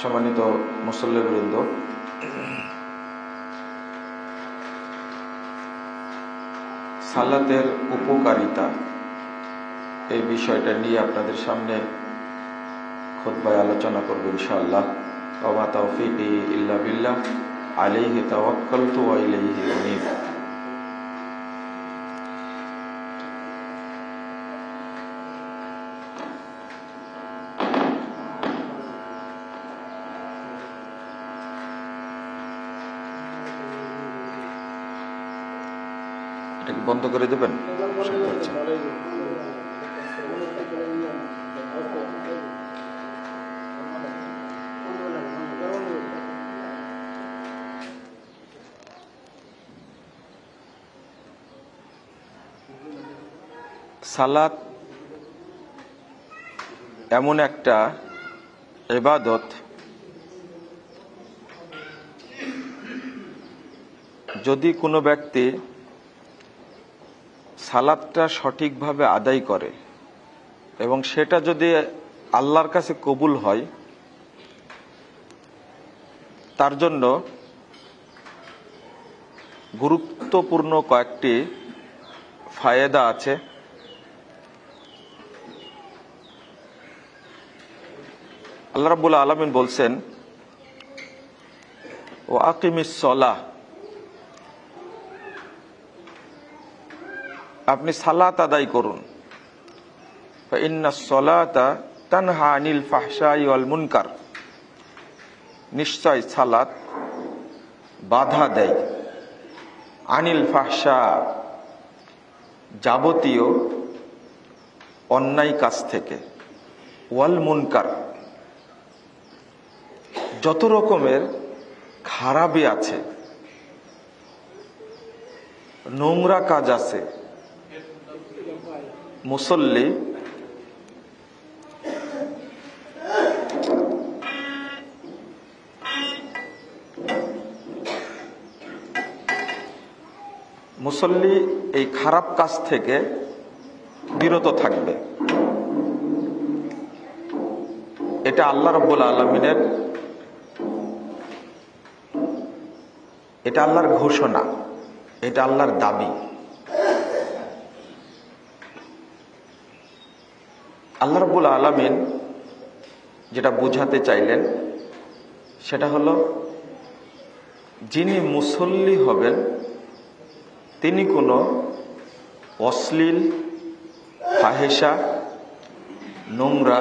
সম্মানিত মুসল্লিবৃন্দ, সালাতের উপকারিতা এই বিষয়টা নিয়ে আপনাদের সামনে খুতবায় আলোচনা করব ইনশাআল্লাহ। ওয়া মা তাওফীকি ইল্লা বিল্লাহ, আলাইহি তাওয়াক্কালতু ওয়া ইলাইহি উনীব। এটাকে বন্ধ করে দেবেন। সালাত এমন একটা ইবাদত, যদি কোনো ব্যক্তি সালাতটা সঠিকভাবে আদায় করে এবং সেটা যদি আল্লাহর কাছে কবুল হয়, তার জন্য গুরুত্বপূর্ণ কয়েকটি ফায়দা আছে। আল্লাহ রাব্বুল আলামিন বলছেন, ওয়া আকিমিস সালাহ, আপনি সালাত আদায় করুন। ইন্নাস সালাতা তানহা আনিল ফাহশাই ওয়াল মুনকার, নিশ্চয় সালাত বাধা দেয় আনিল ফাহশা, যাবতীয় অন্যায় কাজ থেকে, ওয়াল মুনকার, যত রকমের খারাপই আছে, নোংরা কাজ আছে। মুসল্লি এই খারাপ কাজ থেকে বিরত থাকবে। এটা আল্লাহ রাব্বুল আলামিনের, এটা আল্লাহর ঘোষণা, এটা আল্লাহর দাবি। আল্লাহ রাব্বুল আলামিন যেটা বোঝাতে চাইলেন সেটা হলো, যিনি মুসল্লি হবেন তিনি কোনো অশ্লীল, ফাহেসা, নোংরা,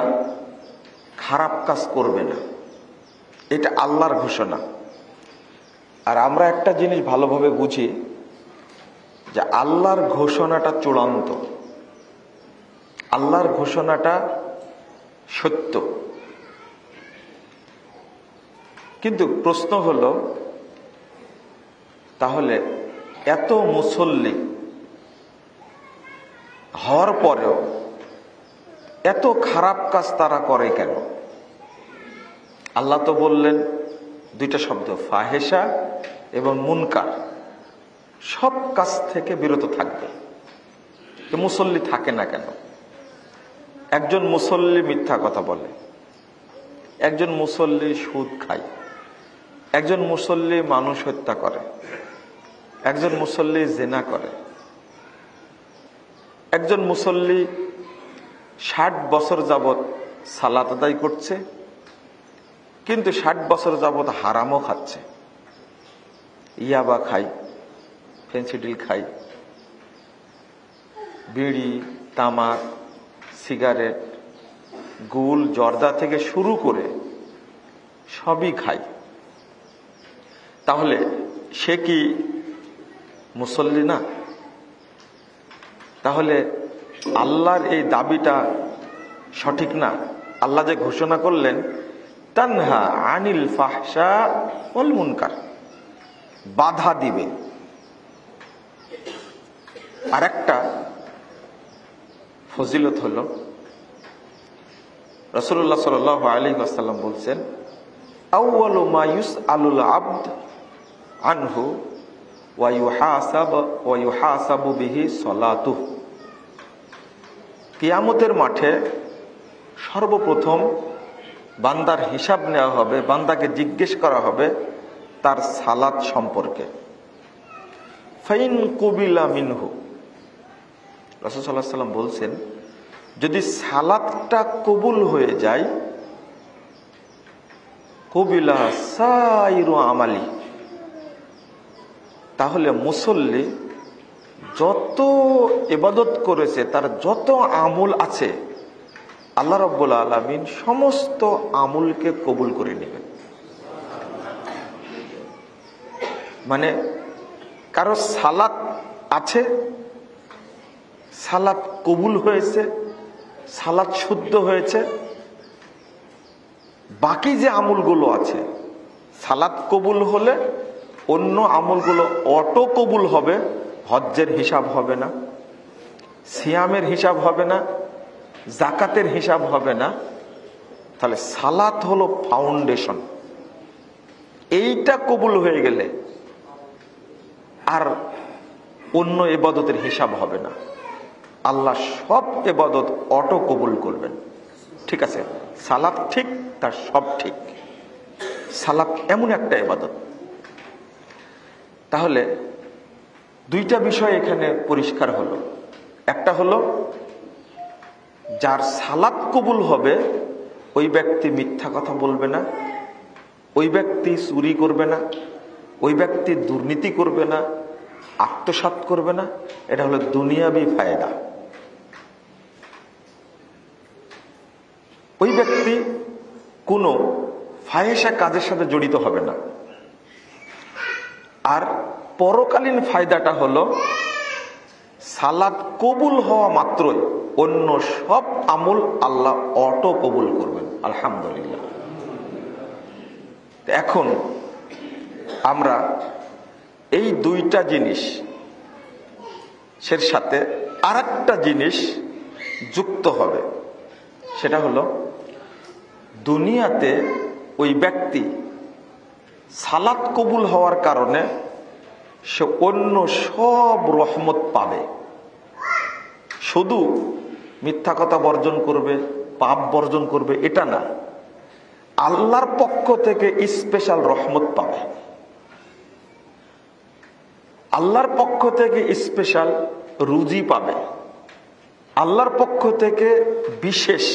খারাপ কাজ করবে না। এটা আল্লাহর ঘোষণা। আর আমরা একটা জিনিস ভালোভাবে বুঝি যে আল্লাহর ঘোষণাটা চূড়ান্ত, আল্লাহর ঘোষণাটা সত্য। কিন্তু প্রশ্ন হলো, তাহলে এত মুসল্লি হওয়ার পরেও এত খারাপ কাজ তারা করে কেন? আল্লাহ তো বললেন দুইটা শব্দ, ফাহেসা এবং মুনকার, সব কাজ থেকে বিরত থাকবে। মুসল্লি থাকে না কেন? একজন মুসল্লি মিথ্যা কথা বলে, একজন মুসল্লি সুদ খায়, একজন মুসল্লি মানুষ হত্যা করে, একজন মুসল্লি জিনা করে, একজন মুসল্লি 60 বছর যাবত সালাত আদায় করছে, কিন্তু 60 বছর যাবত হারামও খাচ্ছে, ইয়াবা খাই, ফেন্সিডিল খাই, বিড়ি, তামাক, সিগারেট, গুল, জর্দা থেকে শুরু করে সবই খায়। তাহলে সে কি মুসল্লি না? তাহলে আল্লাহর এই দাবিটা সঠিক না। আল্লাহ যে ঘোষণা করলেন, তানহা আনিল ফাহশা ওয়াল মুনকার, বাধা দিবে। আর একটা ফজিলত হলো, রাসূলুল্লাহ সাল্লাল্লাহু আলাইহি ওয়াসাল্লাম বলছেন, আউয়ালু মা ইউসআলুল আবদ আনহু ওয়া ইউহাসাবু বিহি সালাতুহু, কিয়ামতের মাঠে সর্বপ্রথম বান্দার হিসাব নেওয়া হবে, বান্দাকে জিজ্ঞেস করা হবে তার সালাত সম্পর্কে। ফাইন কুবিলা মিনহু, রাসূল সাল্লাল্লাহু আলাইহি ওয়াসাল্লাম বলছেন, যদি সালাতটা কবুল হয়ে যায়, কুবিলা সাইরু আমালি, তাহলে মুসল্লি যত ইবাদত করেছে, তার যত আমল আছে, আল্লাহ রাব্বুল আলামিন সমস্ত আমলকে কবুল করে নেবেন। মানে কারো সালাত আছে, সালাত কবুল হয়েছে, সালাত শুদ্ধ হয়েছে, বাকি যে আমলগুলো আছে, সালাত কবুল হলে অন্য আমলগুলো অটো কবুল হবে, হজ্জের হিসাব হবে না, সিয়ামের হিসাব হবে না, জাকাতের হিসাব হবে না। তাহলে সালাত হলো ফাউন্ডেশন। এইটা কবুল হয়ে গেলে আর অন্য ইবাদতের হিসাব হবে না, আল্লাহ সব ইবাদত অটো কবুল করবেন। ঠিক আছে, সালাত ঠিক, তার সব ঠিক। সালাত এমন একটা ইবাদত। তাহলে দুইটা বিষয় এখানে পরিষ্কার হলো। একটা হলো যার সালাত কবুল হবে ওই ব্যক্তি মিথ্যা কথা বলবে না, ওই ব্যক্তি চুরি করবে না, ওই ব্যক্তি দুর্নীতি করবে না, আত্মসাৎ করবে না। এটা হলো দুনিয়াবি ফায়দা। ওই ব্যক্তি কোনো ফাহেসা কাজের সাথে জড়িত হবে না। আর পরকালীন ফায়দাটা হলো সালাত কবুল হওয়া মাত্রই অন্য সব আমল আল্লাহ অটো কবুল করবেন, আলহামদুলিল্লাহ। এখন আমরা এই দুইটা জিনিস এর সাথে আরেকটা জিনিস যুক্ত হবে, সেটা হলো দুনিয়াতে ওই ব্যক্তি সালাত কবুল হওয়ার কারণে সে অন্য সব রহমত পাবে। শুধু মিথ্যা কথা বর্জন করবে, পাপ বর্জন করবে এটা না, আল্লাহর পক্ষ থেকে স্পেশাল রহমত পাবে, আল্লাহর পক্ষ থেকে স্পেশাল রুজি পাবে, আল্লাহর পক্ষ থেকে বিশেষ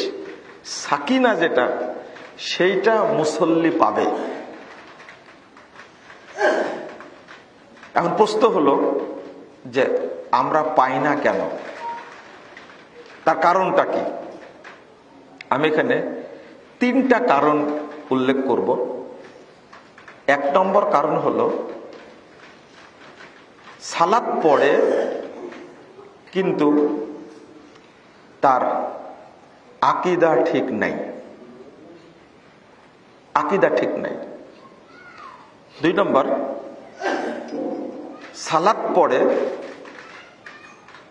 সাকিনা যেটা, সেইটা মুসল্লি পাবে। এখন প্রশ্ন হলো যে আমরা পাই না কেন, তার কারণটা কি? আমি এখানে তিনটা কারণ উল্লেখ করব। এক নম্বর কারণ হলো সালাত পড়ে কিন্তু তার আকীদা ঠিক নাই, আকীদা ঠিক নাই। দুই নম্বর, সালাত পড়ে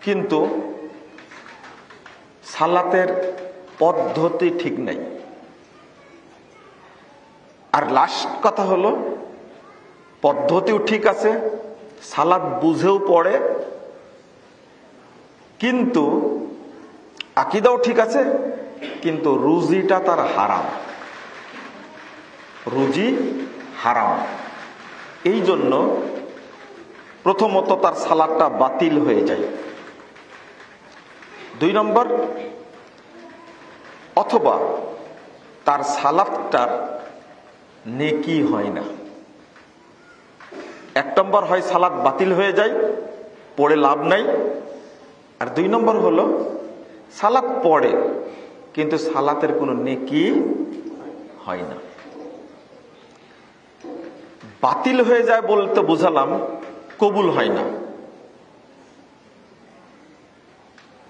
কিন্তু সালাতের পদ্ধতি ঠিক নাই। আর লাস্ট কথা হলো পদ্ধতিও ঠিক আছে, সালাত বুঝেও পড়ে, কিন্তু আকীদাও ঠিক আছে, কিন্তু রুজিটা তার হারাম, রুজি হারাম। এই জন্য প্রথমত তার সালাতটা বাতিল হয়ে যায়। দুই নম্বর, অথবা তার সালাতটার নেকি হয় না। এক নম্বর হয় সালাত বাতিল হয়ে যায়, পড়ে লাভ নাই। আর দুই নম্বর হলো সালাত পড়ে কিন্তু সালাতের কোনো নেকি হয় না। বাতিল হয়ে যায় বলতে বুঝালাম কবুল হয় না।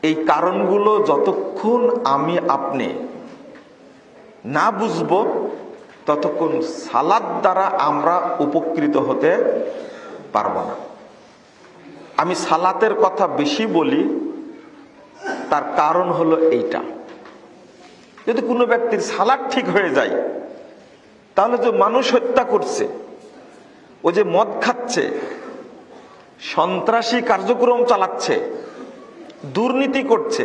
এই কারণগুলো যতক্ষণ আমি আপনি না বুঝবো ততক্ষণ সালাত দ্বারা আমরা উপকৃত হতে পারবো না। আমি সালাতের কথা বেশি বলি, তার কারণ হলো এইটা। যদি কোনো ব্যক্তির সালাত ঠিক হয়ে যায়, তাহলে যে মানুষ হত্যা করছে, ও যে মদ খাচ্ছে, সন্ত্রাসী কার্যক্রম চালাচ্ছে, দুর্নীতি করছে।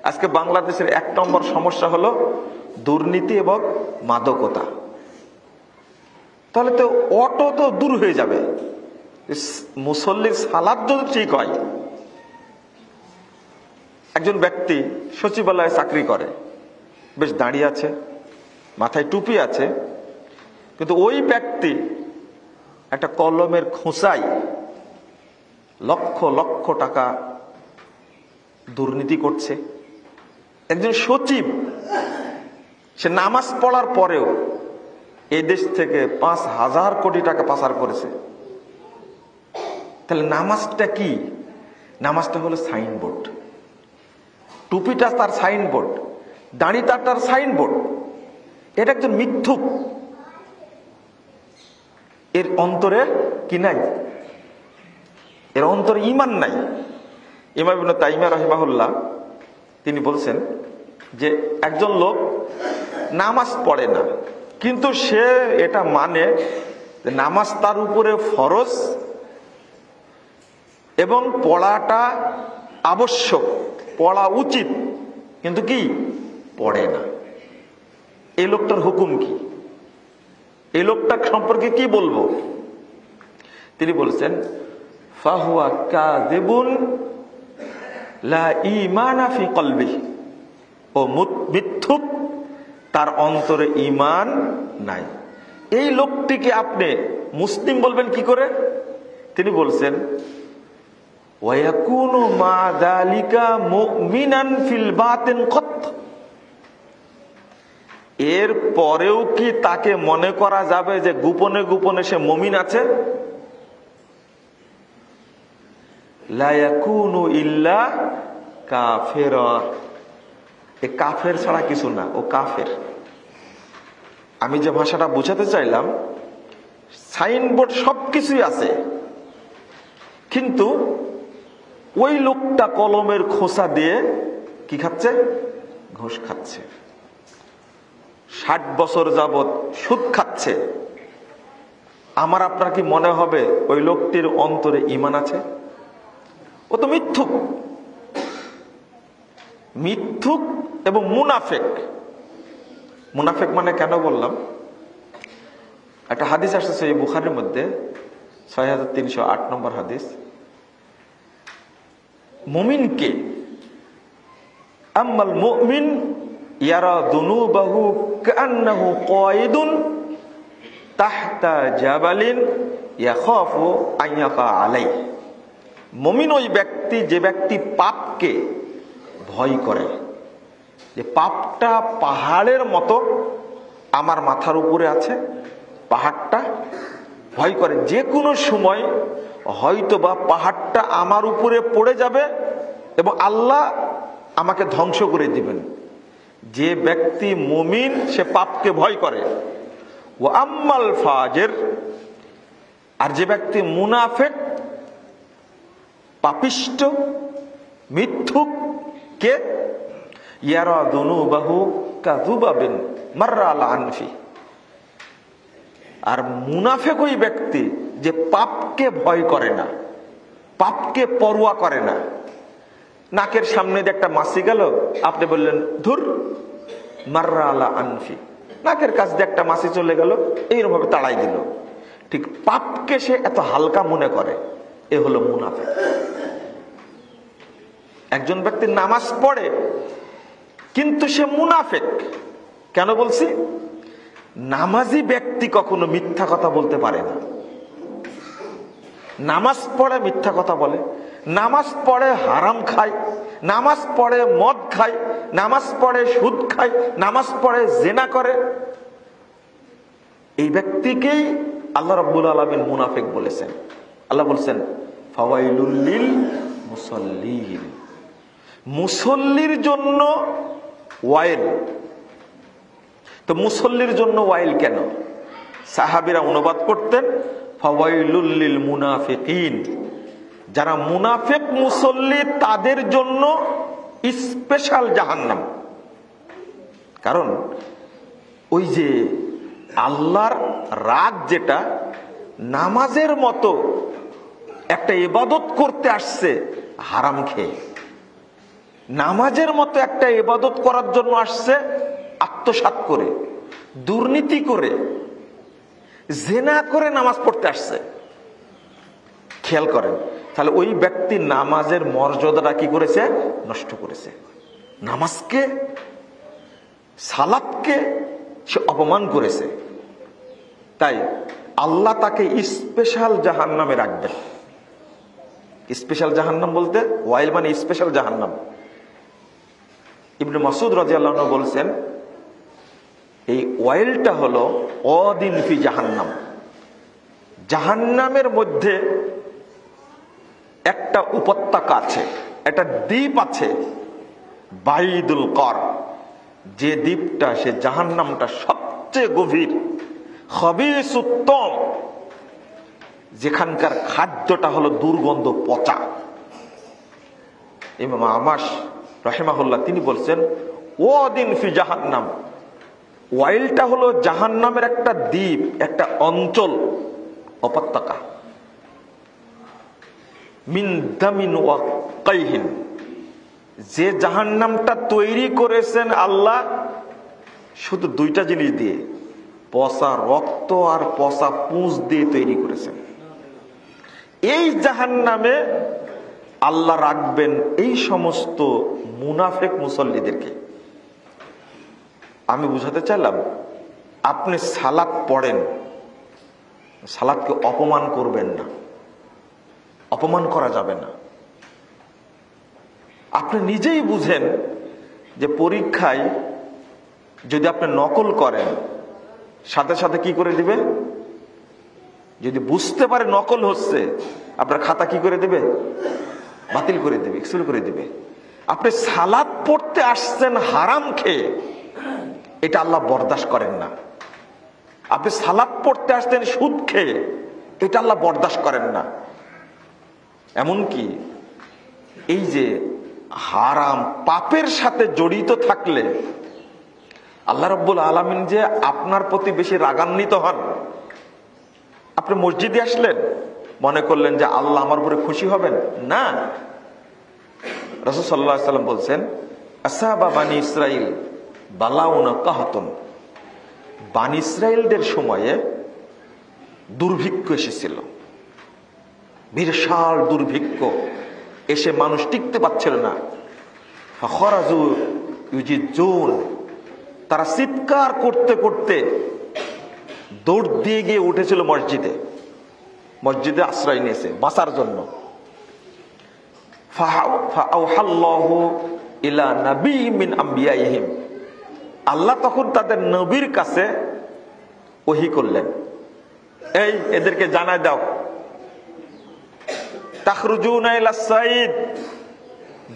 আজকে বাংলাদেশের এক নম্বর সমস্যা হলো দুর্নীতি এবং মাদকতা, তাহলে তো অটো তো দূর হয়ে যাবে। মুসল্লির সালাত যদি ঠিক হয়, একজন ব্যক্তি সচিবালয়ে চাকরি করে, বেশ দাঁড়িয়ে আছে, মাথায় টুপি আছে, কিন্তু ওই ব্যক্তি একটা কলমের খোঁচায় লক্ষ লক্ষ টাকা দুর্নীতি করছে। একজন সচিব, সে নামাজ পড়ার পরেও এই দেশ থেকে 5,000 কোটি টাকা পাচার করেছে। তাহলে নামাজটা কি? নামাজটা হলো সাইনবোর্ড, টুপিটা তার সাইনবোর্ড, দাড়িটা তার সাইনবোর্ড। এটা একজন মিথ্যুক, এর অন্তরে কি নাই? এর অন্তরে ঈমান নাই। ইমাম ইবনে তাইমিয়া রাহিমাহুল্লাহ তিনি বলছেন যে একজন লোক নামাজ পড়ে না, কিন্তু সে এটা মানে যে নামাজ তার উপরে ফরজ এবং পড়াটা আবশ্যক, পড়া উচিত, কিন্তু কি পড়ে না। এই লোকটার হুকুম কি? এই লোকটা সম্পর্কে কি বলবো? তিনি বলছেন ফাহুয়া কাযিবুন লা ঈমানা ফি কলবিহি, ও মিথ্যুক, তার অন্তরে ঈমান নাই। এই লোকটিকে আপনি মুসলিম বলবেন কি করে? তিনি বলছেন ওয়ায়াকুনু মা যালিকা মুমিনান ফিল বাতিন কত, এর পরেও কি তাকে মনে করা যাবে যে গোপনে গোপনে সে মুমিন আছে? লা ইয়াকুনু ইল্লা কাফিরা, এ কাফের ছাড়া কিছু না, ও কাফের। আমি যে ভাষাটা বুঝাতে চাইলাম, সাইনবোর্ড সবকিছুই আছে, কিন্তু ওই লোকটা কলমের খোসা দিয়ে কি খাচ্ছে? ঘুষ খাচ্ছে। 60 বছর যাবত সুদ খাচ্ছে। আমার আপনার কি মনে হবে ওই লোকটির অন্তরে ঈমান আছে? ও তো মিথ্যুক, মিথ্যুক এবং মুনাফেক। মুনাফেক মানে কেন বললাম? একটা হাদিস আসছে এই বুখারীর মধ্যে, 6308 নম্বর হাদিস। মুমিনকে, আম্মাল মুমিন ইয়ারা যুনুবাহু কান্নাহু কায়িদুন তাহতা জাবালিন ইয়াখাফু আন ইয়াকা আলাইহি। মুমিন ওই ব্যক্তি যে ব্যক্তি পাপকে ভয় করে, যে পাপটা পাহাড়ের মতো আমার মাথার উপরে আছে, পাহাড়টা ভয় করে, যে কোনো সময় হয়তো বা পাহাড়টা আমার উপরে পড়ে যাবে এবং আল্লাহ আমাকে ধ্বংস করে দিবেন। যে ব্যক্তি মুমিন সে পাপকে ভয় করে। ও আম্মাল ফাজের, আর যে ব্যক্তি মুনাফিক, পাপিষ্ট, মিথ্যুক, কে? ইয়ারা যুনুবাহু কাযুবাবিন মাররা আলা আনফি। আর মুনাফিক ওই ব্যক্তি যে পাপকে ভয় করে না, পাপকে পরোয়া করে না। নাকের সামনে দিয়ে একটা মাছি গেল, আপনি বললেন ধুর, মাররা আলা আনফি, নাকের কাছ দিয়ে একটা মাছি চলে গেল, এইরকম ভাবে তাড়াই দিল। ঠিক পাপকে সে এত হালকা মনে করে, এ হলো মুনাফিক। একজন ব্যক্তি নামাজ পড়ে কিন্তু সে মুনাফিক। কেন বলছি? নামাজি ব্যক্তি কখনো মিথ্যা কথা বলতে পারে না। নামাজ পড়ে মিথ্যা কথা বলে, নামাজ পড়ে হারাম খায়, নামাজ পড়ে মদ খায়, নামাজ পড়ে সুদ খায়, নামাজ পড়ে জিনা করে। এই ব্যক্তিকেই আল্লাহ রাব্বুল আলামিন মুনাফিক বলেছেন। আল্লাহ বলছেন ফাওয়াইলুল লিল মুসাল্লিন, মুসল্লির জন্য ওয়াইল। তো মুসল্লির জন্য ওয়াইল কেন? সাহাবীরা অনুবাদ করতেন ফাওয়াইলুল লিল মুনাফিকিন, যারা মুনাফিক মুসল্লি তাদের জন্য স্পেশাল জাহান্নাম। কারণ ওই যে আল্লাহর রাগ, যেটা নামাজের মতো একটা ইবাদত করতে আসছে হারাম খেয়ে, নামাজের মতো একটা ইবাদত করার জন্য আসছে আত্মসাৎ করে, দুর্নীতি করে, জেনা করে নামাজ পড়তে আসছে। খেয়াল করেন, তাহলে ওই ব্যক্তি নামাজের মর্যাদাটা কি করেছে? নষ্ট করেছে। নামাজকে, সালাতকে সে অপমান করেছে। তাই আল্লাহ তাকে স্পেশাল জাহান্নামে রাখবেন। স্পেশাল জাহান্নাম বলতে ওয়াইল মানে স্পেশাল জাহান্নাম। ইবনে মাসউদ রাদিয়াল্লাহু আনহু বলছেন, এই ওয়াইলটা হলো অদিন ফি জাহান্নাম। জাহান্নামের মধ্যে একটা উপত্যকা আছে, একটা দ্বীপ আছে, বাইদুল কর, যে দ্বীপটা, সে জাহান্নামটা সবচেয়ে গভীর, খবিস উত্তম, যেখানকার খাদ্যটা হলো দুর্গন্ধ, পচা। ইমাম আমাশ রাহিমাহুল্লাহ তিনি বলছেন, ও দিন ফি জাহান্নাম, ওয়াইলটা হলো জাহান্নামের একটা দ্বীপ, একটা অঞ্চল, উপত্যকা। মিন দামিন ওয়া কাইহিন, যে জাহান্নামটা তৈরি করেছেন আল্লাহ শুধু দুইটা জিনিস দিয়ে, পচা রক্ত আর পচা পুঁজ দিয়ে তৈরি করেছেন। এই জাহান্নামে আল্লাহ রাখবেন এই সমস্ত মুনাফিক মুসল্লিদেরকে। আমি বুঝাতে চাইলাম, আপনি সালাত পড়েন, সালাতকে অপমান করবেন না, অপমান করা যাবে না। আপনি নিজেই বুঝেন যে পরীক্ষায় যদি আপনি নকল করেন, সাথে সাথে কি করে দিবে? যদি বুঝতে পারে নকল হচ্ছে, আপনার খাতা কি করে দিবে? বাতিল করে দেবে, এক্সপেল করে দিবে। আপনি সালাত পড়তে আসছেন হারাম খেয়ে, এটা আল্লাহ বরদাস্ত করেন না। আপনি সালাত পড়তে আসছেন সুদ খেয়ে, এটা আল্লাহ বরদাস্ত করেন না। এমনকি এই যে হারাম পাপের সাথে জড়িত থাকলে আল্লাহ রাব্বুল আলামিন যে আপনার প্রতি বেশি রাগান্বিত হন। আপনি মসজিদে আসলেন, মনে করলেন যে আল্লাহ আমার উপরে খুশি হবেন না। রাসূল সাল্লাল্লাহু আলাইহি ওয়াসাল্লাম বলছেন, আসহাবা বানি ইসরাইল বালাউনা কাহাতুন, বানি ইসরাইলদের সময়ে দুর্ভিক্ষ এসেছিল, বিশাল দুর্ভিক্ষ এসে মানুষ টিকতে পারছিল না। ফাখরাজু ইউজিজুন, তারা চিৎকার করতে করতে দৌড় দিয়ে গিয়ে উঠেছিল মসজিদে, মসজিদে আশ্রয় নিয়েছে বাঁচার জন্য। ফাআওহাল্লাহু ইলা নাবিয়্যিন মিন আমবিয়াইহিম, আল্লাহ তখন তাদের নবীর কাছে ওহী করলেন, এই এদেরকে জানায় দাও, তাখরুজুনা ইলা সাইদ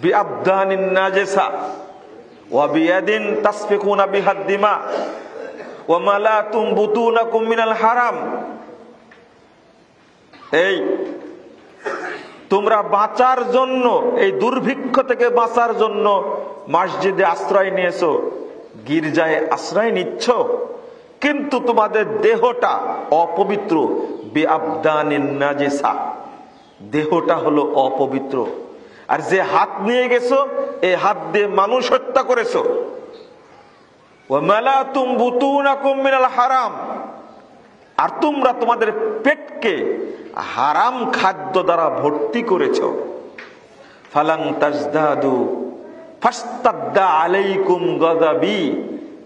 বিআবদানিন নাজিসা ওয়া বিয়াদিন তাসফিকুনা বিহাদ দিমা ওয়া মালাতুম বুতুনাকুম মিনাল হারাম। এই তোমরা বাঁচার জন্য, এই দুর্ভিক্ষ থেকে বাঁচার জন্য মসজিদে আশ্রয় নিয়েছো, গির্জায় আশ্রয় নিচ্ছ, কিন্তু তোমাদের দেহটা অপবিত্র, বিআবদানিন নাজিসা, দেহটা হলো অপবিত্র। আর যে হাত নিয়ে গেছো, এই হাত দিয়ে মানুষ হত্যা করেছো। ওয়া মালাতুম বুতুনাকুম মিনাল হারাম, আর তোমরা তোমাদের পেটকে হারাম খাদ্য দ্বারা ভর্তি করেছো। ফালান তাজদাদু ফাস্তাদ্দা আলাইকুম গযাবি,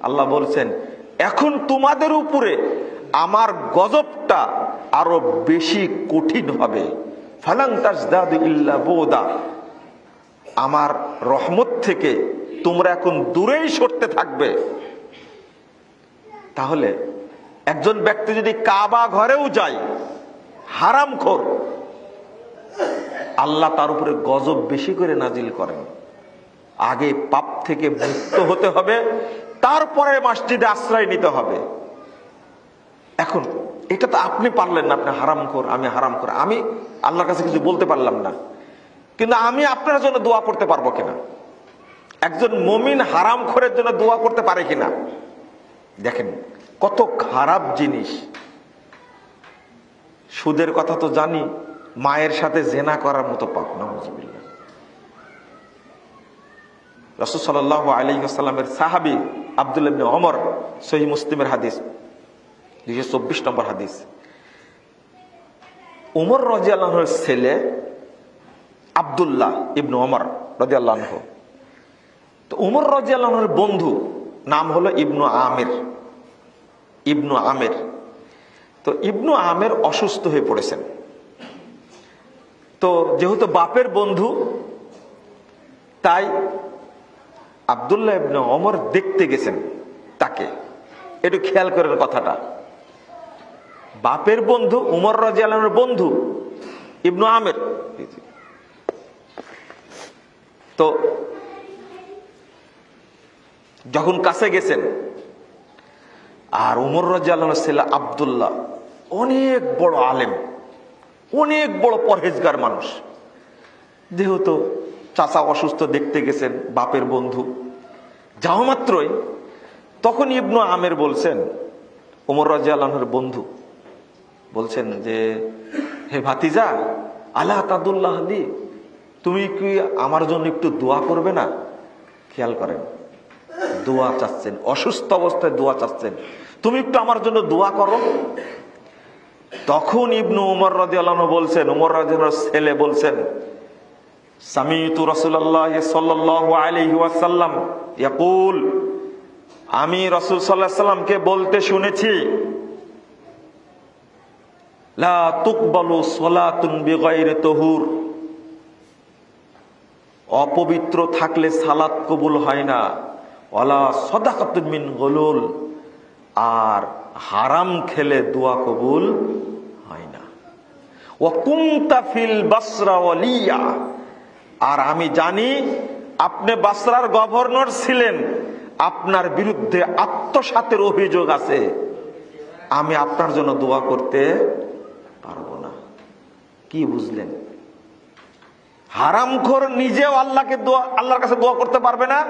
আল্লাহ বলছেন এখন তোমাদের উপরে আমার গজবটা আরো বেশি কঠিন হবে। ফালান তাজদাদু ইল্লা বুদা, আমার রহমত থেকে তোমরা এখন দূরেই সরতে থাকবে। তাহলে একজন ব্যক্তি যদি কাবা ঘরেও যায়, হারামখোর, আল্লাহ তার উপরে গজব বেশি করে নাজিল করেন। আগে পাপ থেকে মুক্ত হতে হবে, তারপরে মসজিদে আশ্রয় নিতে হবে। এখন এটা তো আপনি পারলেন না, আপনি হারামখোর, আমি হারামখোর, আমি আল্লাহর কাছে কিছু বলতে পারলাম না, কিন্তু আমি আপনার জন্য দোয়া করতে পারবো কিনা? একজন মুমিন হারামখোরের জন্য দোয়া করতে পারে কিনা? দেখেন কত খারাপ জিনিস। সুদের কথা তো জানি, মায়ের সাথে জেনা করার মতো পাপ, নাউযুবিল্লাহ। রাসূল সাল্লাল্লাহু আলাইহি ওয়াসাল্লামের সাহাবী আব্দুল্লাহ ইবনে ওমর, সহিহ মুসলিমের হাদিস, 224 নম্বর হাদিস। উমর রাদিয়াল্লাহু আনহুর ছেলে আব্দুল্লাহ ইবনে ওমর রাদিয়াল্লাহু আনহু, তো উমর রাদিয়াল্লাহু আনহুর বন্ধু নাম হলো ইবনু আমির। ইবনু আমির, তো ইবনু আমির অসুস্থ হয়ে পড়েছেন। তো যেহেতু বাপের বন্ধু, তাই আব্দুল্লাহ ইবনে ওমর দেখতে গেছেন তাকে। একটু খেয়াল করেন কথাটা, বাপের বন্ধু উমর রাদিয়াল্লাহু আনহুর বন্ধু ইবনু আমির। তো যখন কাছে গেছেন, আর উমর রাদিয়াল্লাহু আনহুর ছেলে আব্দুল্লাহ অনেক বড় আলেম, অনেক বড় পরহেজগার মানুষ। যেহেতু চাচা অসুস্থ, দেখতে গেছেন বাপের বন্ধু, যাওয়া মাত্রই তখন ইবনু আমির বলছেন, উমর রাদিয়াল্লাহু আনহুর বন্ধু বলছেন যে, হে ভাতিজা, আলা তাদুল্লাহ আলী, তুমি কি আমার জন্য একটু দোয়া করবে না? খেয়াল করেন, দোয়া চাচ্ছেন, অসুস্থ অবস্থায় দোয়া চাচ্ছেন, তুমি একটু আমার জন্য দোয়া করো। তখন ইবনু উমর রাদিয়াল্লাহু আনহু বলছেন, উমর রাদিয়াল্লাহু আনহুর ছেলে বলছেন, সামিতু রাসূলুল্লাহ সাল্লাল্লাহু আলাইহি ওয়াসাল্লাম ইয়াকুল, আমি রাসূল সাল্লাল্লাহু আলাইহি ওয়াসাল্লামকে বলতে শুনেছি, লা তুকবালু সালাতুন বিগাইরি তাহুর, অপবিত্র থাকলে সালাত কবুল হয় না, ওয়ালা সাদাকাতুন মিন গুলুল, আর হারাম খেলে দোয়া কবুল হয় না। ওয়া কুনতা ফিল বাসরা ওয়ালিয়া, আর আমি জানি আপনি বাসরার গভর্নর ছিলেন, আপনার বিরুদ্ধে আত্মসাতের অভিযোগ আছে, আমি আপনার জন্য দোয়া করতে পারবো না। কি বুঝলেন? হারামখোর নিজেও আল্লাহর কাছে দোয়া করতে পারবে না,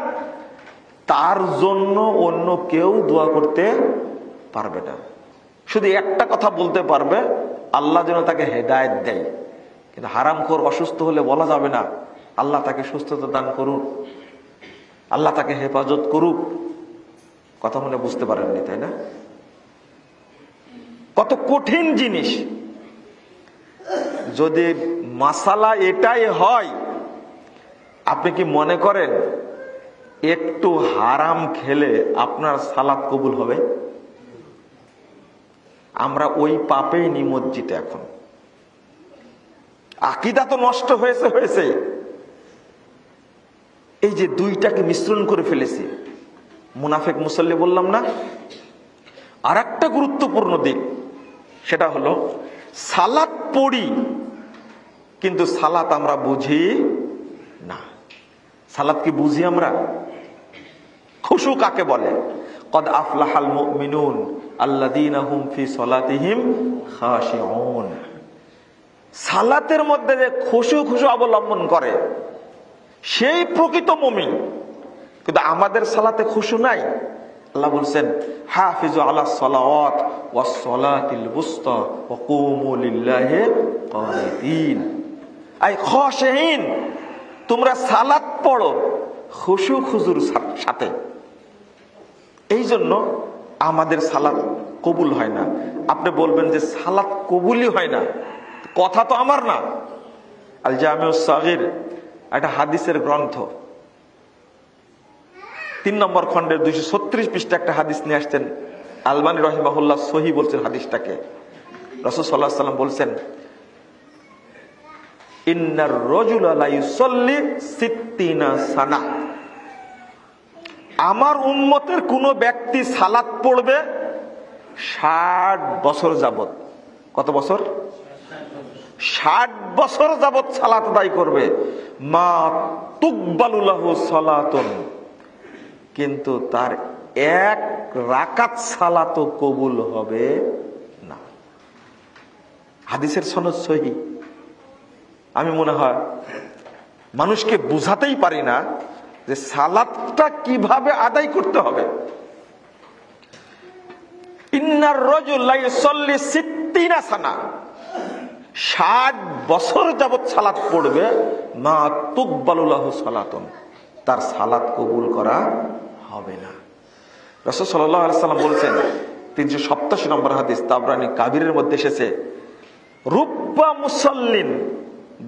তার জন্য অন্য কেউ দোয়া করতে পারবে না। শুধু একটা কথা বলতে পারবে, আল্লাহ যেন তাকে হেদায়েত দেয়। কিন্তু হারামখোর অসুস্থ হলে বলা যাবে না, আল্লাহ তাকে সুস্থতা দান করুন, আল্লাহ তাকে হেফাজত করুক। কথা মনে বুঝতে পারেননি, তাই না? কত কঠিন জিনিস। যদি মাসালা এটাই হয়, আপনি কি মনে করেন একটু হারাম খেলে আপনার সালাত কবুল হবে? আমরা ওই পাপেই নিমজ্জিত। এখন আকীদা তো নষ্ট হয়েছে। এই যে দুইটাকে মিশ্রণ করে ফেলেছি, মুনাফিক মুসল্লি বললাম না। আর একটা গুরুত্বপূর্ণ দিক, সেটা হলো সালাত পড়ি কিন্তু সালাত আমরা বুঝি না। সালাত কি বুঝি আমরা? খুশু কাকে বলে? কদ আফলাহাল মুমিনুন আল্লাযীনা হুম ফি সলাতিহিম খাশিউন। সালাতের মধ্যে যে খুশু অবলম্বন করে সেই প্রকৃত মুমিন। কিন্তু আমাদের সালাতে খুশু নাই। আল্লাহ বলছেন, হাফিজু আলাস সালাওয়াত ওয়াস সালাতিল বুসতা ওয়া কুমু লিল্লাহি কানিতিন। আই খাশিঈন, তোমরা সালাত পড়ো খুশু খুজুর সাথে। এই জন্য আমাদের সালাত কবুল হয় না। আপনি বলবেন যে সালাত কবুলই হয় না, কথা তো আমার না। আল জামিউস সাগীর একটা হাদিসের গ্রন্থ, 3 নম্বর খণ্ডের 236 পৃষ্ঠা একটা হাদিস নিয়ে আসছেন। আলবানী রাহিমাহুল্লাহ সহিহ বলছেন হাদিসটাকে। রাসূল সাল্লাল্লাহু আলাইহি ওয়াসাল্লাম বলছেন, ইন্নার রাজুলা লা ইউসাল্লি 60 সানা। আমার উম্মতের কোন ব্যক্তি সালাত পড়বে 60 বছর যাবত। কত বছর? 60 বছর যাবত সালাত আদায় করবে। মা তুকবালু লাহু সালাতুন, কিন্তু তার এক রাকাত সালাতও কবুল হবে না। হাদিসের সনদ সহিহ। আমি মনে হয় মানুষকে বুঝাতেই পারি না যে সালাতটা কিভাবে আদায় করতে হবে। ইন্নার রাজুল লা ইউসাল্লি 60 সানা, 60 বছর যাবত সালাত পড়বে, মা তুকবালু লাহু সালাতুন, তার সালাত কবুল করা হবে না। রাসূল সাল্লাল্লাহু আলাইহি সাল্লাম বলছেন, 387 নম্বর হাদিস, তাবরানী কাবিরের মধ্যে এসেছে, রুব্বা মুসাল্লিন,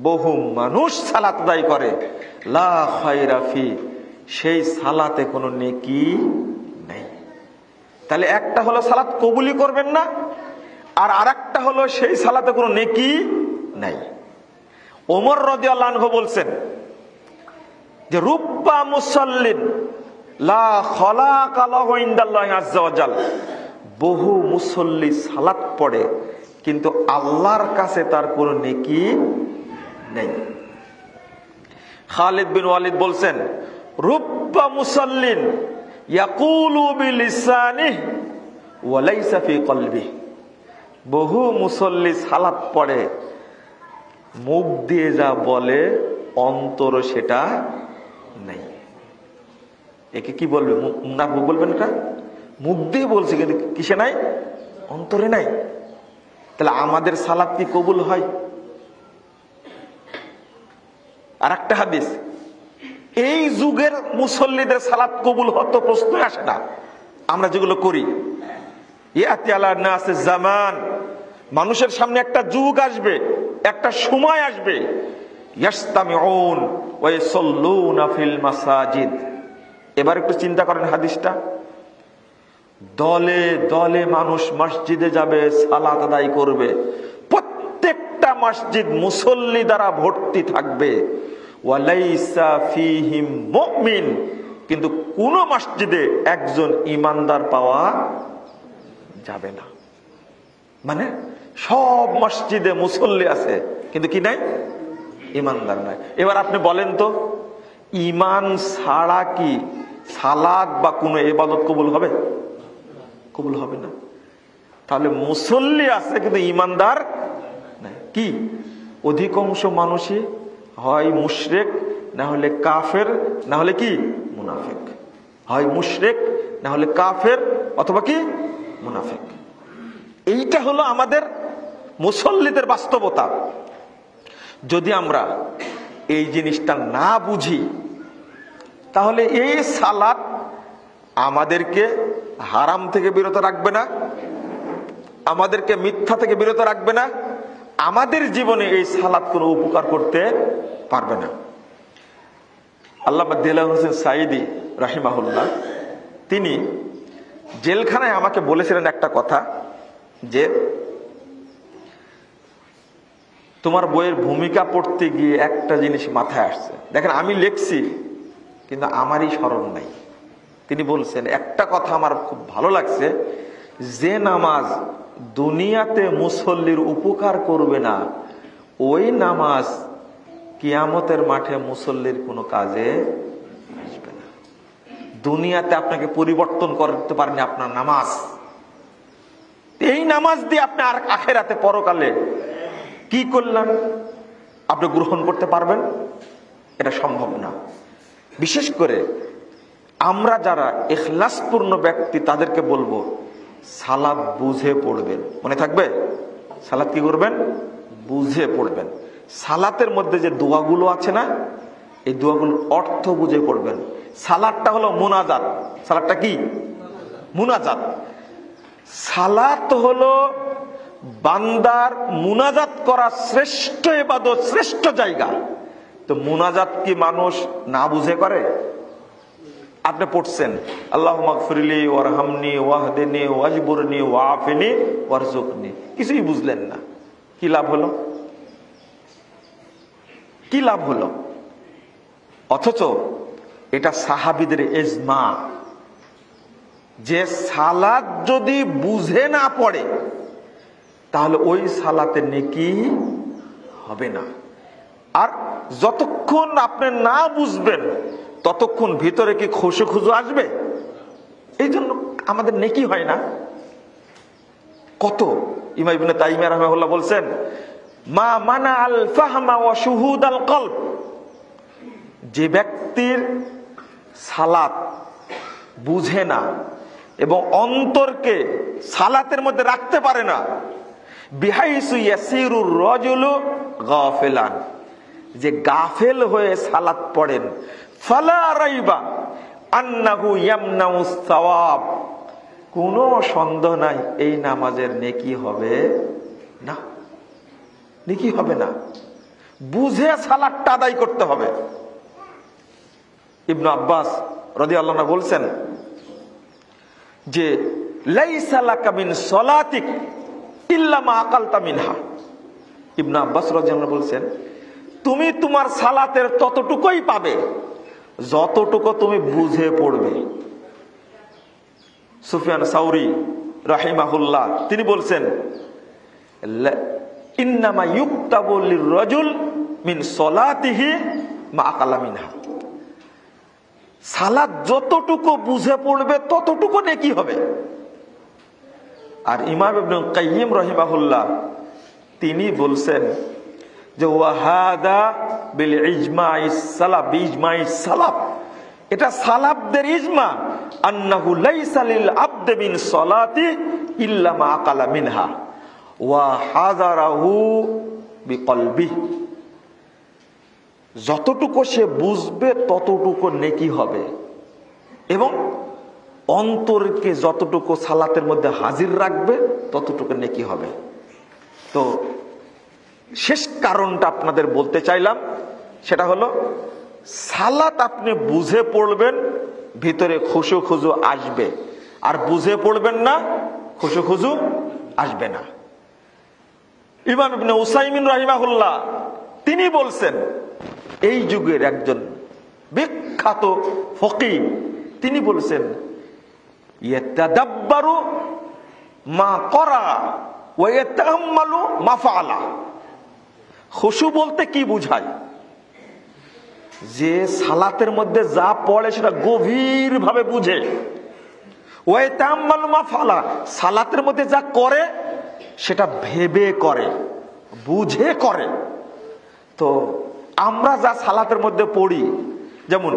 বহু মানুষ সালাত আদায় করে, লা খায়রা ফি, সেই সালাতে কোনো নেকি নেই। তাহলে একটা হলো সালাত কবুলই করবেন না, আর আরেকটা হলো সেই সালাতে কোনো নেকি নাই। ওমর রাদিয়াল্লাহু আনহু বলছেন যে রুব্বা মুসাল্লিন লা খলাকা লাহু ইনদাল্লাহি আযজা ওয়া জাল, বহু মুসল্লি সালাত পড়ে কিন্তু আল্লাহর কাছে তার কোনো নেকি নেই। খালিদ বিন ওয়ালিদ বলছেন, রুব্বা মুসাল্লিন ইয়াকুলু বিলিসানিহি ওয়া লাইসা ফি কলবিহি, বহু মুসল্লি সালাত পড়ে, মুখ দিয়ে যা বলে অন্তর সেটা নেই। একে কি বলবে? মুনাফিক বলবেন। এটা মুখ দিয়ে বলছে কিন্তু কিসে নাই? অন্তরে নাই। তাহলে আমাদের সালাত কি কবুল হয়? আর একটা হাদিস, এই যুগের মুসল্লিদের সালাত কবুল হতো প্রশ্ন আসে না। আমরা যেগুলো করি, ইয়াতি আলা নাসে জামান, মানুষের সামনে একটা যুগ আসবে, একটা সময় আসবে, ইয়াসতামিউন ওয়া ইয়াসাল্লুনা ফিল মাসাজিদ। এবার একটু চিন্তা করেন হাদিসটা, দলে দলে মানুষ মসজিদে যাবে, সালাত আদায় করবে, প্রত্যেকটা মসজিদ মুসল্লি দ্বারা ভর্তি থাকবে, ওয়ালাইসা ফীহিম মুমিন, কিন্তু কোন মসজিদে একজন ঈমানদার পাওয়া যাবে না। মানে সব মসজিদে মুসল্লি আছে কিন্তু কি নাই? ঈমানদার নাই। এবার আপনি বলেন তো, ঈমান ছাড়া কি সালাত বা কোনো ইবাদত কবুল হবে? কবুল হবে না। তাহলে মুসল্লি আছে কিন্তু ঈমানদার নাই। কি? অধিকাংশ মানুষই হয় মুশরিক, না হলে কাফের, না হলে কি মুনাফিক। হয় মুশরিক, না হলে কাফের, অথবা কি মুনাফিক। এইটা হলো আমাদের মুসল্লিদের বাস্তবতা। যদি আমরা এই জিনিসটা না বুঝি, তাহলে এই সালাত আমাদেরকে হারাম থেকে বিরত রাখবে না, আমাদেরকে মিথ্যা থেকে বিরত রাখবে না, আমাদের জীবনে এই সালাত কোনো উপকার করতে পারবে না। আল্লামা দেলাওয়ার হোসেন সাঈদী রাহিমাহুল্লাহ, তিনি জেলখানায় আমাকে বলেছিলেন একটা কথা, যে তোমার বইয়ের ভূমিকা পড়তে গিয়ে একটা জিনিস মাথায় আসছে। দেখেন, আমি লিখছি কিন্তু আমারই স্মরণ নাই। তিনি বলছেন, একটা কথা আমার খুব ভালো লাগছে, যে নামাজ দুনিয়াতে মুসল্লির উপকার করবে না, ওই নামাজ কিয়ামতের মাঠে মুসল্লির কোনো কাজে আসবে না। দুনিয়াতে আপনাকে পরিবর্তন করতে পারেনি আপনার নামাজ, এই নামাজ দিয়ে আপনি আর আখিরাতে পরকালে কি করলেন আপনি গ্রহণ করতে পারবেন? এটা সম্ভব না। বিশেষ করে আমরা যারা ইখলাসপূর্ণ ব্যক্তি, তাদেরকে বলবো সালাত বুঝে পড়বেন। মনে থাকবে? সালাত কি করবেন? বুঝে পড়বেন। সালাতের মধ্যে যে দোয়াগুলো আছে না, এই দোয়াগুলোর অর্থ বুঝে পড়বেন। সালাতটা হলো মুনাজাত। সালাতটা কি? মুনাজাত। সালাত হলো বান্দার মুনাজাত করা শ্রেষ্ঠ ইবাদত, শ্রেষ্ঠ জায়গা। তো মুনাজাত কি মানুষ না বুঝে করে? আপনি পড়ছেন আল্লাহুম্মা গফিরলি ওয়ারহামনি ওয়াহদিনি ওয়াজবুরনি ওয়াআফিনি ওয়ারযুকনি, কিছুই বুঝলেন না। কি লাভ হলো? কি লাভ হলো? অথচ এটা সাহাবীদের ইজমা, যে সালাত যদি বুঝে না পড়ে তাহলে ওই সালাতে নেকি হবে না। আর যতক্ষণ আপনি না বুঝবেন ততক্ষণ ভিতরে কি খুশু খুজু আসবে? এই জন্য আমাদের নেকি হয় না। কত ইমাম ইবনে তাইমিয়া রাহিমাহুল্লাহ বলছেন, মা মানা আল ফাহমা ওয়া শুহুদ আল কলব, যে ব্যক্তির সালাত বুঝে না এবং অন্তরকে সালাতের মধ্যে রাখতে পারে না, বিহাইসু ইয়াসিরুর রাজুলু গাফিলান, যে গাফেল হয়ে সালাত পড়েন, ফালা রাইবা, আন্নাহু ইয়ামনাউস সাওয়াব, কোনো সন্দেহ নাই এই নামাজের নেকি হবে না, নেকি হবে না। বুঝে সালাতটা আদায় করতে হবে। ইবনে আব্বাস রাদিয়াল্লাহু আনহু বলছেন যে লাইসা লাকা মিন সলাতিক ইল্লা মা আকালতা মিনহা। ইবনে আব্বাস রাদিয়াল্লাহু আনহু বলছেন, তুমি তোমার সালাতের ততটুকুই পাবে যতটুকু তুমি বুঝে পড়বে। সুফিয়ান সাউরি রাহিমাহুল্লাহ তিনি বলছেন, ইন্নামা ইউক্তাবু লির-রাজুল মিন সলাতিহি মা আকালা মিনহা। সালাত যতটুকু বুঝে পড়বে ততটুকু নেকি হবে। আর ইমাম ইবনে কাইয়িম রাহিমাহুল্লাহ তিনি বলছেন যে ওয়াহাদা বিল ইজমাইস সালাফ, বিজমাইস সালাফ, এটা সালাফদের ইজমা, আন্নাহু লাইসা লিল আবদি মিন সলাতি ইল্লা মা আকালা মিনহা ওয়া হাযারাহু বিকলবিহি। যতটুকু সে বুঝবে ততটুকু নেকি হবে, এবং অন্তরকে যতটুকু সালাতের মধ্যে হাজির রাখবে ততটুকু নেকি হবে। তো শেষ কারণটা আপনাদের বলতে চাইলাম, সেটা হলো সালাত আপনি বুঝে পড়বেন, ভিতরে খুশু খুজু আসবে, আর বুঝে পড়বেন না, খুশু খুজু আসবে না। ইমাম ইবনে উসাইমিন রাহিমাহুল্লাহ তিনি বলছেন, এই যুগের একজন বিখ্যাত ফকিহ, তিনি বলছেন ইয়াতাদাব্বারু মা করা ওয়া ইয়াতাআম্মালু মা ফাআলা। খুশু বলতে কি বুঝায়? যে সালাতের মধ্যে যা পড়ে সেটা গভীর ভাবে বুঝে। ওয়া ইয়াতাআম্মালু মা ফাআলা, সালাতের মধ্যে যা করে সেটা ভেবে করে, বুঝে করে। তো আমরা যা সালাতের মধ্যে পড়ি, যেমন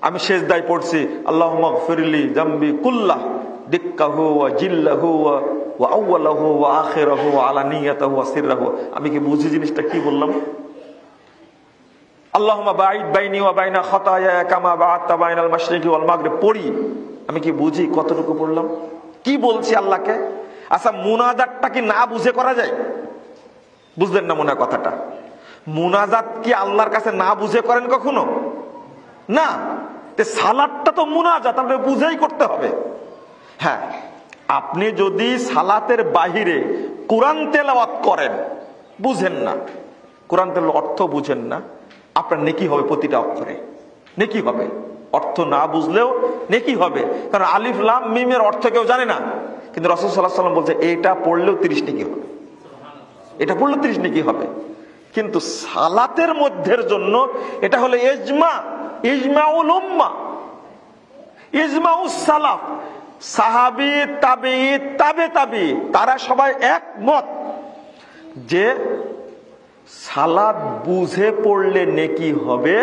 আমি সেজদায় পড়ছি আল্লাহুম্মা গফিরলি যামবি কুল্লাহ দিক্কাহু ওয়া জিল্লাহু ওয়া আউওয়ালাহু ওয়া আখিরাহু ওয়া আলানিয়াতাহু ওয়া সিররাহু, আমি কি বুঝি জিনিসটা কি বললাম? আল্লাহুম্মা বাঈদ বাইনি ওয়া বাইনা খাতায়া কামা বা'আদতা বাইনাল মাশরিকি ওয়াল মাগরিব পড়ি, আমি কি বুঝি কতটুকু পড়লাম, কি বলছি আল্লাহকে? আচ্ছা, মুনাজাতটা কি না বুঝে করা যায়? বুঝলেন না মনে হয় কথাটা? মুনাজাত কি আল্লাহর কাছে না বুঝে করেন কখনো? না। সালাতটা তো মুনাজাত, আপনি বুঝেই করতে হবে। হ্যাঁ, আপনি যদি সালাতের বাহিরে কোরআন তেলাওয়াত করেন, বুঝেন না, কোরআন তেলাওয়াতের অর্থ বুঝেন না, আপনার নেকি হবে প্রতিটা অক্ষরে, নেকি হবে। অর্থ না বুঝলেও নেকি হবে, কারণ আলিফ লাম মিমের অর্থ কেউ জানে না, কিন্তু রাসূল সাল্লাল্লাহু আলাইহি ওয়াসাল্লাম বলছে এটা পড়লেও 30 নেকি হবে, এটা পড়লেও 30 নেকি হবে। কিন্তু সালাতের মধ্যের জন্য এটা হলো ইজমা, ইজমাউল উম্মাহ, ইজমাউস সালাফ, সাহাবী, তাবেঈ, তাবে তাবেঈ, তারা সবাই একমত যে সালাত বুঝে পড়লে নেকি হবে,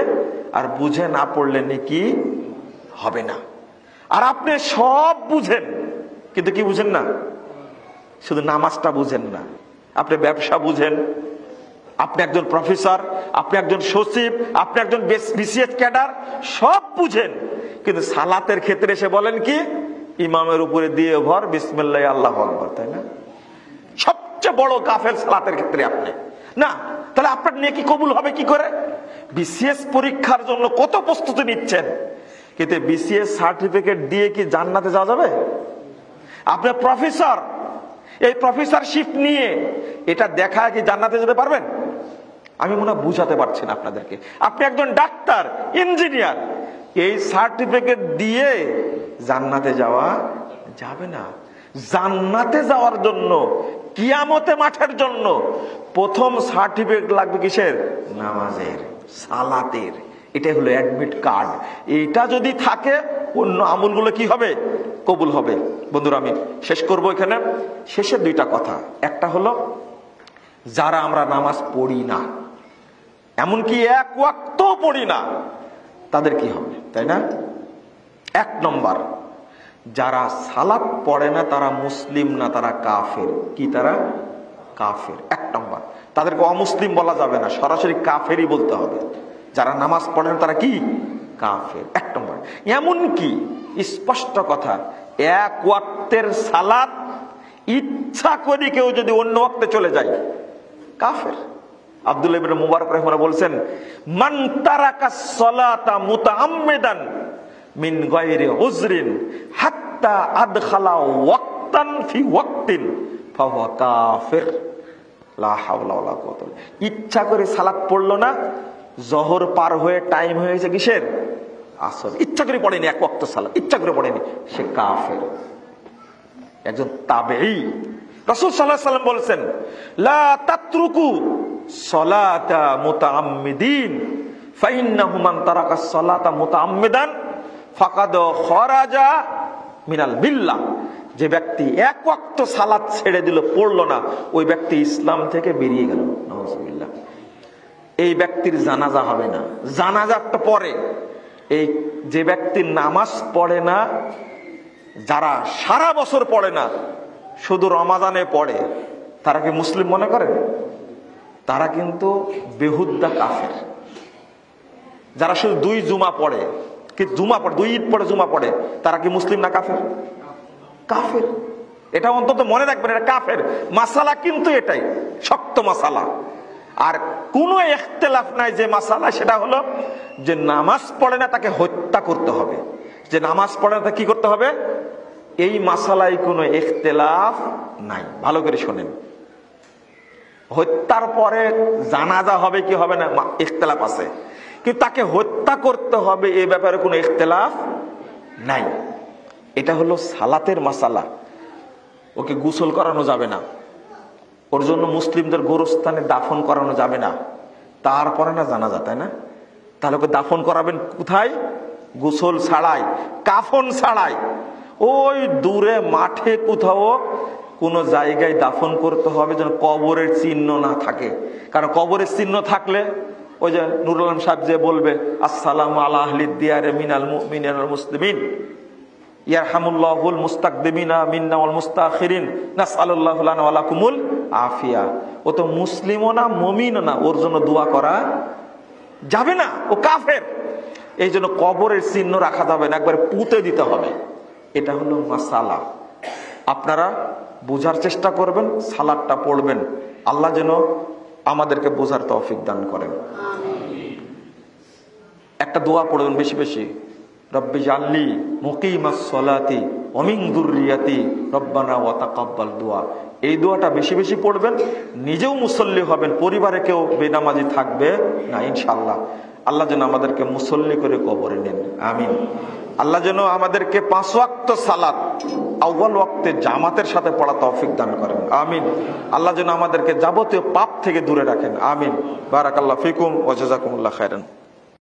আর বুঝে না পড়লে নেকি হবে না। আর আপনি সব বুঝেন, কিন্তু কি বুঝেন না? শুধু নামাজটা বুঝেন না। আপনি ব্যবসা বুঝেন, আপনি একজন প্রফেসর, আপনি একজন সচিব, আপনি একজন বিসিএস ক্যাডার, সব বুঝেন, কিন্তু সালাতের ক্ষেত্রে এসে বলেন কি ইমামের উপরে দিয়ে ভর বিসমিল্লাহ আল্লাহু আকবার, তাই না? সবচেয়ে বড় গাফেল সালাতের ক্ষেত্রে আপনি না। তাহলে আপনার নেকি কবুল হবে কি করে? বিসিএস পরীক্ষার জন্য কত প্রস্তুতি নিচ্ছেন, কিন্তু বিসিএস সার্টিফিকেট দিয়ে কি জান্নাতে যাওয়া যাবে? আপনি প্রফেসর, এই প্রফেসরশিপ নিয়ে এটা দেখায় কি জান্নাতে যেতে পারবেন? আমি মনে হয় বুঝাতে পারছি না আপনাদেরকে। আপনি একজন ডাক্তার, ইঞ্জিনিয়ার, এই সার্টিফিকেট দিয়ে জান্নাতে যাওয়া যাবে না। জান্নাতে যাওয়ার জন্য, কিয়ামতে মাঠের জন্য প্রথম সার্টিফিকেট লাগবে কিসের? নামাজের, সালাতের। এটাই হলো অ্যাডমিট কার্ড। এটা যদি থাকে অন্য আমলগুলো কি হবে? কবুল হবে। বন্ধুরা, আমি শেষ করব এখানে। শেষে দুইটা কথা। একটা হলো যারা আমরা নামাজ পড়ি না, এমনকি এক ওয়াক্তও পড়ি না, তাদের কি হবে, তাই না? এক নম্বর, যারা সালাত পড়ে না তারা মুসলিম না, তারা কাফের। কি তারা? কাফের। এক নম্বর, তাদেরকে অমুসলিম বলা যাবে না, সরাসরি কাফেরই বলতে হবে। যারা নামাজ পড়ে না তারা কি? কাফের। এক নম্বর। এমনকি স্পষ্ট কথা, এক ওয়াক্তের সালাত ইচ্ছা করে কেউ যদি অন্য ওয়াক্তে চলে যায়, কাফের। আব্দুল্লাহ ইবনে মুবারক রাহিমাহুল্লাহ বলছেন, মান তারাকাস সালাতা মুতাআম্মিদান মিন গায়রি উযরিন হাত্তা আদখালা ওয়াক্তান ফি ওয়াক্তিন ফাহুয়া কাফির। লা হাওলা ওয়ালা কুওয়াতা। ইচ্ছা করে সালাত পড়লো না, জোহর পার হয়ে টাইম হয়ে গেছে কিসের? আসর। ইচ্ছা করে পড়েনি, এক ওয়াক্ত সালাত ইচ্ছা করে পড়েনি, সে কাফের। একজন তাবেঈ রাসূল সাল্লাল্লাহু আলাইহি ওয়াসাল্লাম বলেছেন, লা তাতরুকু সালাতা মুতাআম্মিদিন ফাইন্নাহু মান তারাকাস সালাতা মুতাআম্মিদান ফাকাদ খরাজা মিনাল মিল্লাহ। যে ব্যক্তি এক ওয়াক্ত সালাত ছেড়ে দিল, পড়লো না, ওই ব্যক্তি ইসলাম থেকে বেরিয়ে গেল। নাউযুবিল্লাহ। এই ব্যক্তির জানাজা হবে না। জানাজাটা পরে এই যে ব্যক্তি নামাজ পড়ে না, যারা সারা বছর পড়ে না, শুধু রমাদানে পড়ে, তারা কি মুসলিম মনে করেন? তারা কিন্তু বেহুদ্দা কাফের। যারা শুধু দুই জুমা পড়ে, কি জুমা পড়ে, দুই ঈদ পড়ে, জুমা পড়ে, তারা কি মুসলিম না কাফের? কাফের। এটা অন্তত মনে রাখবেন, এটা কাফের মাসালা, কিন্তু এটাই শক্ত মাসালা। আর কোনো ইখতিলাফ নাই যে মাসালা, সেটা হলো যে নামাজ পড়ে না তাকে হত্যা করতে হবে। যে নামাজ পড়ে না তাকে কি করতে হবে, এই মাসালায় কোনো ইখতিলাফ নাই। ভালো করে শোনেন, হত্যার পরে জানাজা হবে কি হবে না ইখতিলাফ আছে, কিন্তু তাকে হত্যা করতে হবে এই ব্যাপারে কোনো ইখতিলাফ নাই। এটা হলো সালাতের মাসালা। ওকে গোসল করানো যাবে না, ওর জন্য মুসলিমদের গোরস্থানে দাফন করানো যাবে না, তারপরে না জানাজা, তাই না? তাহলে ওকে দাফন করাবেন কোথায়? গোসল ছাড়াই, কাফন ছাড়াই, ওই দূরে মাঠে কোথাও কোনো জায়গায় দাফন করতে হবে, যেন কবরের চিহ্ন না থাকে। কারণ কবরের চিহ্ন থাকলে ওই যে নুরুল আলম সাহেব যে বলবে, আসসালামু আলা আহলিদ দিয়ারে মিনাল মুমিনিন ওয়াল মুসলিমিন ইয়ারহামুল্লাহুল মুস্তাকদিমিনা মিন্না ওয়াল মুস্তাখিরিন নাসআলুল্লাহু লানা ওয়া লাকুমুল আফিয়া। ও তো মুসলিমও না, মুমিনও না, ওর জন্য দোয়া করা যাবে না, ও কাফের। এই জন্য কবরের চিহ্ন রাখা যাবে না, একবার পুঁতে দিতে হবে। এটা হলো মাসালা। আপনারা বোঝার চেষ্টা করবেন, সালাতটা পড়বেন। আল্লাহ যেন আমাদেরকে বোঝার তৌফিক দান করেন। একটা দোয়া পড়বেন বেশি বেশি, রব্বি জাল্লি মুকিমাস সলাতি ওয়া মিন যুররিয়াতি রব্বানা ওয়া তাকাব্বাল দুআ। এই দোয়াটা বেশি বেশি পড়বেন, নিজেও মুসল্লি হবেন, পরিবারে কেউ বেনামাজি থাকবে না ইনশাআল্লাহ। আল্লাহ যেন আমাদেরকে মুসল্লি করে কবরে নেন, আমিন। আল্লাহ যেন আমাদেরকে 5 ওয়াক্ত সালাত আউয়াল ওয়াক্তে জামাতের সাথে পড়া তৌফিক দান করেন, আমিন। আল্লাহ যেন আমাদেরকে যাবতীয় পাপ থেকে দূরে রাখেন, আমিন। বারাকাল্লাহু ফিকুম ওয়া জাযাকুমুল্লাহু খাইরান।